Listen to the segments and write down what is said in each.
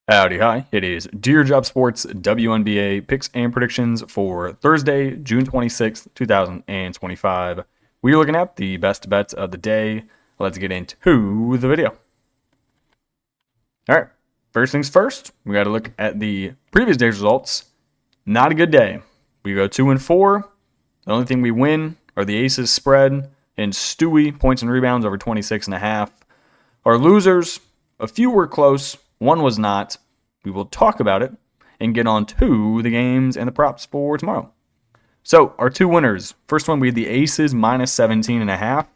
Howdy, hi. It is Dear Job Sports WNBA Picks and Predictions for Thursday, June 26th, 2025. We're looking at the best bets of the day. Let's get into the video. All right, first things first, we got to look at the previous day's results. Not a good day. We go 2-4. The only thing we win are the Aces spread and Stewie points and rebounds over 26.5. Our losers, a few were close, one was not. We will talk about it and get on to the games and the props for tomorrow. So, our two winners. First one, we had the Aces minus 17.5.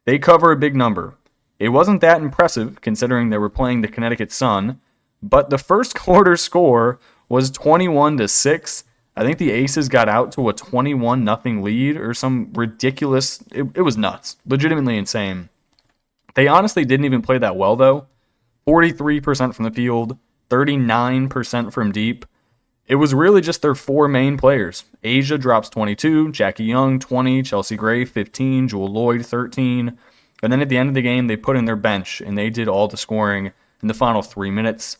They cover a big number. It wasn't that impressive considering they were playing the Connecticut Sun, but the first quarter score was 21-6. I think the Aces got out to a 21-0 lead or some ridiculous. It was nuts. Legitimately insane. They honestly didn't even play that well, though. 43% from the field, 39% from deep. It was really just their four main players. Asia drops 22, Jackie Young 20, Chelsea Gray 15, Jewel Lloyd 13. And then at the end of the game, they put in their bench, and they did all the scoring in the final 3 minutes.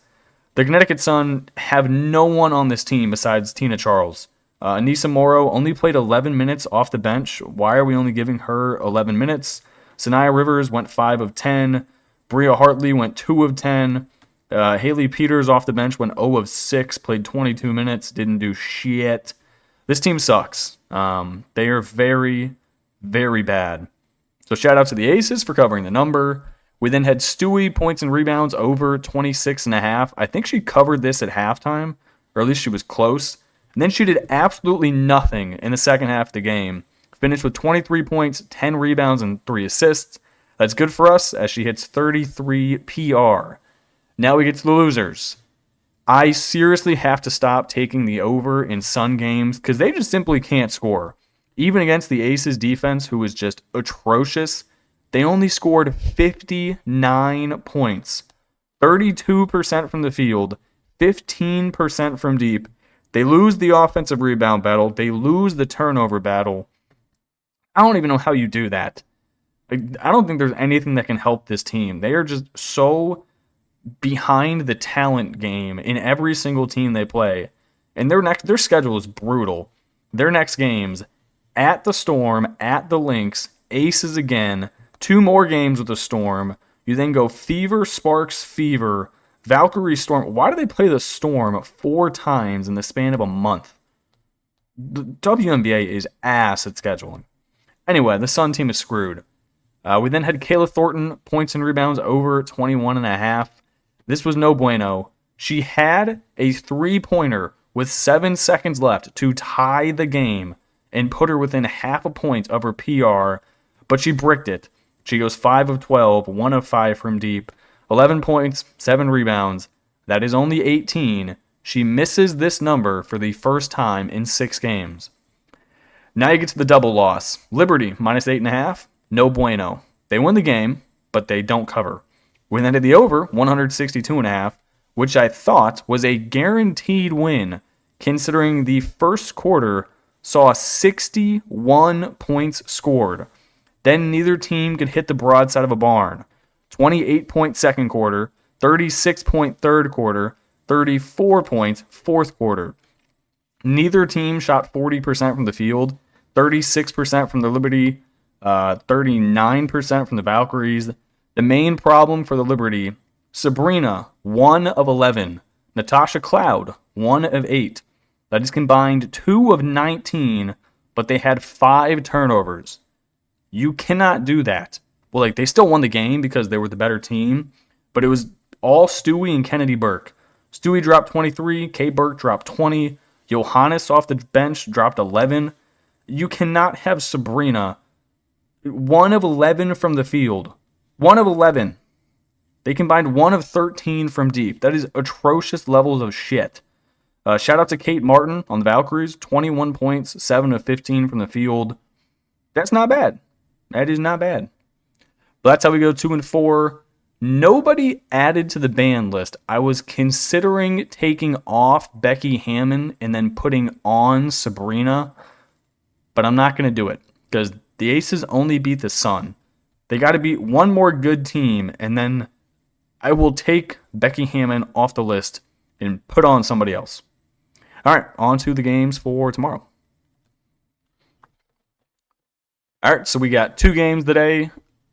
The Connecticut Sun have no one on this team besides Tina Charles. Anissa Morrow only played 11 minutes off the bench. Why are we only giving her 11 minutes? Sanaya Rivers went 5 of 10. Bria Hartley went 2 of 10. Haley Peters off the bench went 0 of 6, played 22 minutes, didn't do shit. This team sucks. They are very, very bad. So shout out to the Aces for covering the number. We then had Stewie points and rebounds over 26.5. I think she covered this at halftime, or at least she was close. And then she did absolutely nothing in the second half of the game. Finished with 23 points, 10 rebounds, and 3 assists. That's good for us as she hits 33 PR. Now we get to the losers. I seriously have to stop taking the over in Sun games because they just simply can't score. Even against the Aces defense, who was just atrocious, they only scored 59 points. 32% from the field, 15% from deep. They lose the offensive rebound battle. They lose the turnover battle. I don't even know how you do that. I don't think there's anything that can help this team. They are just so behind the talent game in every single team they play. And their schedule is brutal. Their next games, at the Storm, at the Lynx, Aces again, 2 more games with the Storm. You then go Fever, Sparks, Fever, Valkyrie, Storm. Why do they play the Storm 4 times in the span of a month? The WNBA is ass at scheduling. Anyway, the Sun team is screwed. We then had Kayla Thornton, points and rebounds over 21.5. This was no bueno. She had a 3-pointer with 7 seconds left to tie the game and put her within half a point of her PR, but she bricked it. She goes 5 of 12, 1 of 5 from deep, 11 points, 7 rebounds. That is only 18. She misses this number for the first time in 6 games. Now you get to the double loss. Liberty, minus 8.5. No bueno. They win the game, but they don't cover. We then had the over, 162.5, which I thought was a guaranteed win, considering the first quarter saw 61 points scored. Then neither team could hit the broadside of a barn. 28-point second quarter, 36-point third quarter, 34 points fourth quarter. Neither team shot 40% from the field, 36% from the Liberty, 39% from the Valkyries. The main problem for the Liberty, Sabrina, 1 of 11. Natasha Cloud, 1 of 8. That is combined 2 of 19, but they had 5 turnovers. You cannot do that. Well, they still won the game because they were the better team, but it was all Stewie and Kennedy Burke. Stewie dropped 23, Kay Burke dropped 20, Johannes off the bench dropped 11. You cannot have Sabrina 1 of 11 from the field. 1 of 11. They combined 1 of 13 from deep. That is atrocious levels of shit. Shout out to Kate Martin on the Valkyries. 21 points, 7 of 15 from the field. That's not bad. That is not bad. But that's how we go 2-4. Nobody added to the ban list. I was considering taking off Becky Hammon and then putting on Sabrina, but I'm not going to do it because the Aces only beat the Sun. They got to beat one more good team, and then I will take Becky Hammon off the list and put on somebody else. All right, on to the games for tomorrow. All right, so we got 2 games today.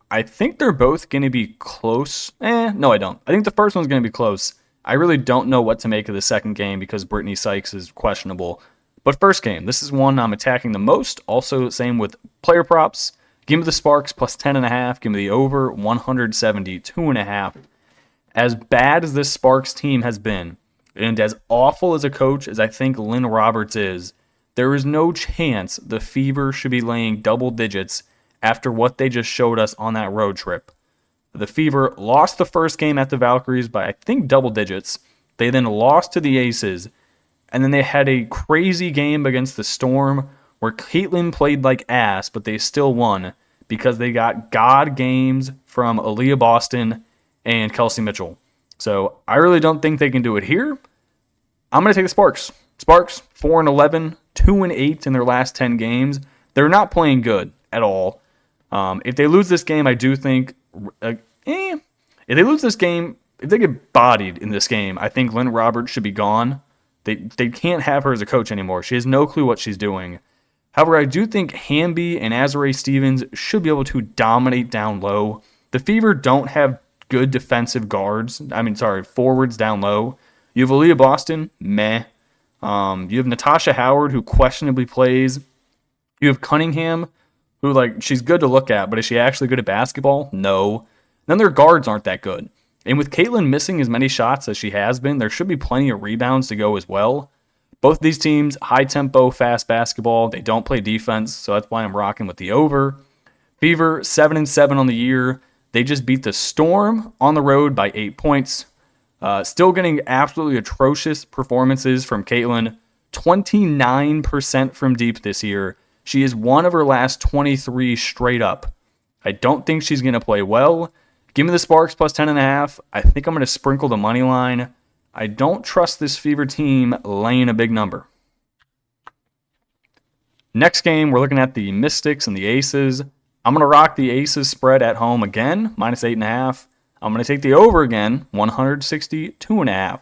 I think they're both going to be close. No, I don't. I think the first one's going to be close. I really don't know what to make of the second game because Brittany Sykes is questionable. But first game, this is one I'm attacking the most. Also, same with player props. Give me the Sparks plus 10.5. Give me the over 172.5. As bad as this Sparks team has been, and as awful as a coach as I think Lynn Roberts is, there is no chance the Fever should be laying double digits after what they just showed us on that road trip. The Fever lost the first game at the Valkyries by, I think, double digits. They then lost to the Aces, and then they had a crazy game against the Storm where Caitlin played like ass, but they still won because they got God games from Aaliyah Boston and Kelsey Mitchell. So I really don't think they can do it here. I'm going to take the Sparks. Sparks, 4-11, 2-8 in their last 10 games. They're not playing good at all. If they lose this game, I do think... if they lose this game, if they get bodied in this game, I think Lynn Roberts should be gone. They can't have her as a coach anymore. She has no clue what she's doing. However, I do think Hamby and Azurá Stevens should be able to dominate down low. The Fever don't have good defensive forwards down low. You have Aaliyah Boston, meh. You have Natasha Howard, who questionably plays. You have Cunningham, who, she's good to look at, but is she actually good at basketball? No. Then their guards aren't that good. And with Caitlin missing as many shots as she has been, there should be plenty of rebounds to go as well. Both these teams, high-tempo, fast basketball. They don't play defense, so that's why I'm rocking with the over. Fever, 7-7 on the year. They just beat the Storm on the road by 8 points. Still getting absolutely atrocious performances from Caitlin. 29% from deep this year. She is one of her last 23 straight up. I don't think she's going to play well. Give me the Sparks plus 10.5. I think I'm going to sprinkle the money line. I don't trust this Fever team laying a big number. Next game, we're looking at the Mystics and the Aces. I'm going to rock the Aces spread at home again, minus 8.5. I'm going to take the over again, 162.5.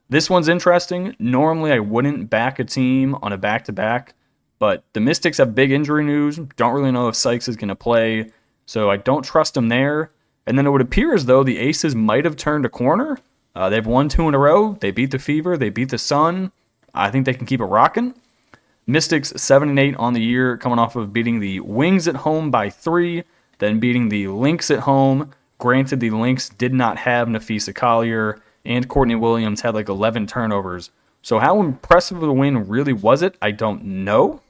This one's interesting. Normally, I wouldn't back a team on a back-to-back, but the Mystics have big injury news. Don't really know if Sykes is going to play, so I don't trust them there. And then it would appear as though the Aces might have turned a corner. They've won 2 in a row. They beat the Fever. They beat the Sun. I think they can keep it rocking. Mystics 7-8 on the year, coming off of beating the Wings at home by 3, then beating the Lynx at home. Granted, the Lynx did not have Nafisa Collier, and Courtney Williams had 11 turnovers. So how impressive of a win really was it? I don't know.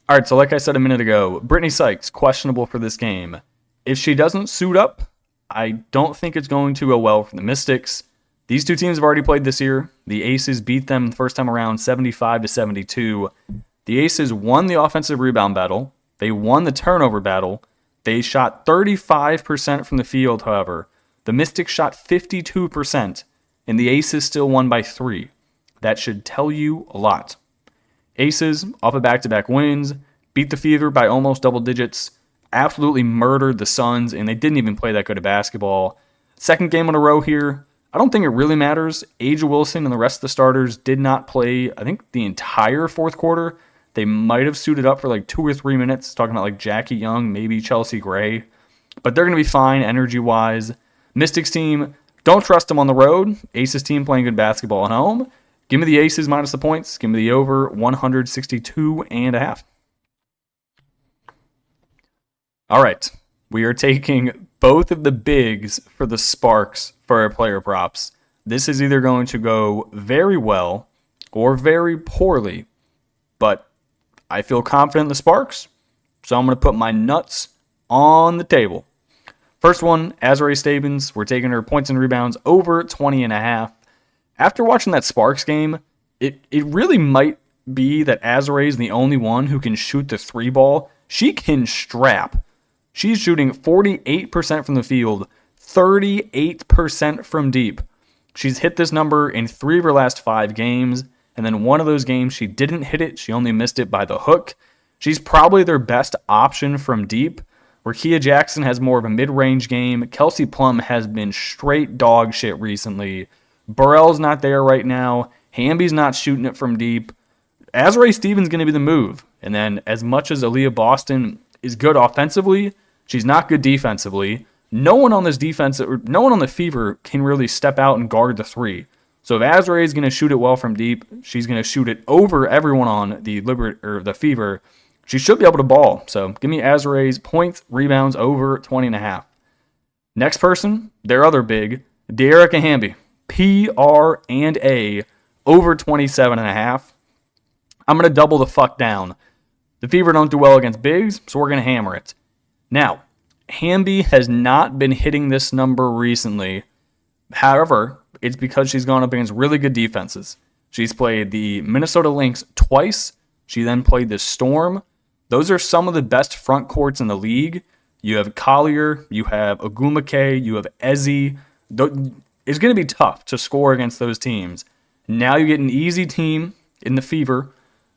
All right, so like I said a minute ago, Brittany Sykes, questionable for this game. If she doesn't suit up, I don't think it's going to go well for the Mystics. These two teams have already played this year. The Aces beat them the first time around 75-72. The Aces won the offensive rebound battle. They won the turnover battle. They shot 35% from the field, however. The Mystics shot 52%, and the Aces still won by 3. That should tell you a lot. Aces, off of back-to-back wins, beat the Fever by almost double digits, absolutely murdered the Suns, and they didn't even play that good of basketball. Second game in a row here. I don't think it really matters. Aja Wilson and the rest of the starters did not play, I think, the entire fourth quarter. They might have suited up for 2 or 3 minutes, talking about Jackie Young, maybe Chelsea Gray. But they're going to be fine energy-wise. Mystics team, don't trust them on the road. Aces team playing good basketball at home. Give me the Aces minus the points. Give me the over 162.5. All right, we are taking both of the bigs for the Sparks for our player props. This is either going to go very well or very poorly, but I feel confident in the Sparks, so I'm going to put my nuts on the table. First one, Azurá Stevens. We're taking her points and rebounds over 20.5. After watching that Sparks game, it really might be that Azurá is the only one who can shoot the 3 ball. She can strap. She's shooting 48% from the field, 38% from deep. She's hit this number in 3 of her last 5 games, and then one of those games she didn't hit it. She only missed it by the hook. She's probably their best option from deep, where Kia Jackson has more of a mid-range game. Kelsey Plum has been straight dog shit recently. Burrell's not there right now. Hamby's not shooting it from deep. Azrae Stevens going to be the move. And then as much as Aaliyah Boston is good offensively, she's not good defensively. No one on this defense, or no one on the Fever can really step out and guard the three. So if Azrae is going to shoot it well from deep, she's going to shoot it over everyone on the Fever. She should be able to ball. So give me Azrae's points, rebounds over 20.5. Next person, their other big, De'Arica Hamby, PR and A over 27.5. I'm going to double the fuck down. The Fever don't do well against bigs, so we're going to hammer it. Now, Hamby has not been hitting this number recently. However, it's because she's gone up against really good defenses. She's played the Minnesota Lynx twice. She then played the Storm. Those are some of the best front courts in the league. You have Collier, you have Ogumake, you have Ezzy. It's going to be tough to score against those teams. Now you get an easy team in the Fever.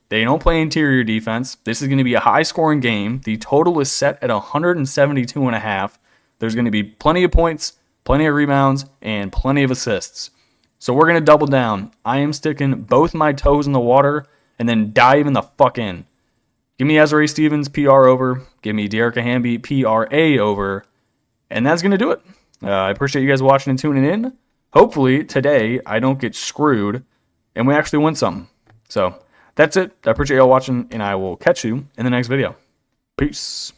They don't play interior defense. This is going to be a high-scoring game. The total is set at 172.5. There's going to be plenty of points, plenty of rebounds, and plenty of assists. So we're going to double down. I am sticking both my toes in the water and then diving the fuck in. Give me Azrae Stevens, PR over. Give me De'Arica Hamby, PRA over. And that's going to do it. I appreciate you guys watching and tuning in. Hopefully today I don't get screwed and we actually win something. So that's it. I appreciate y'all watching, and I will catch you in the next video. Peace.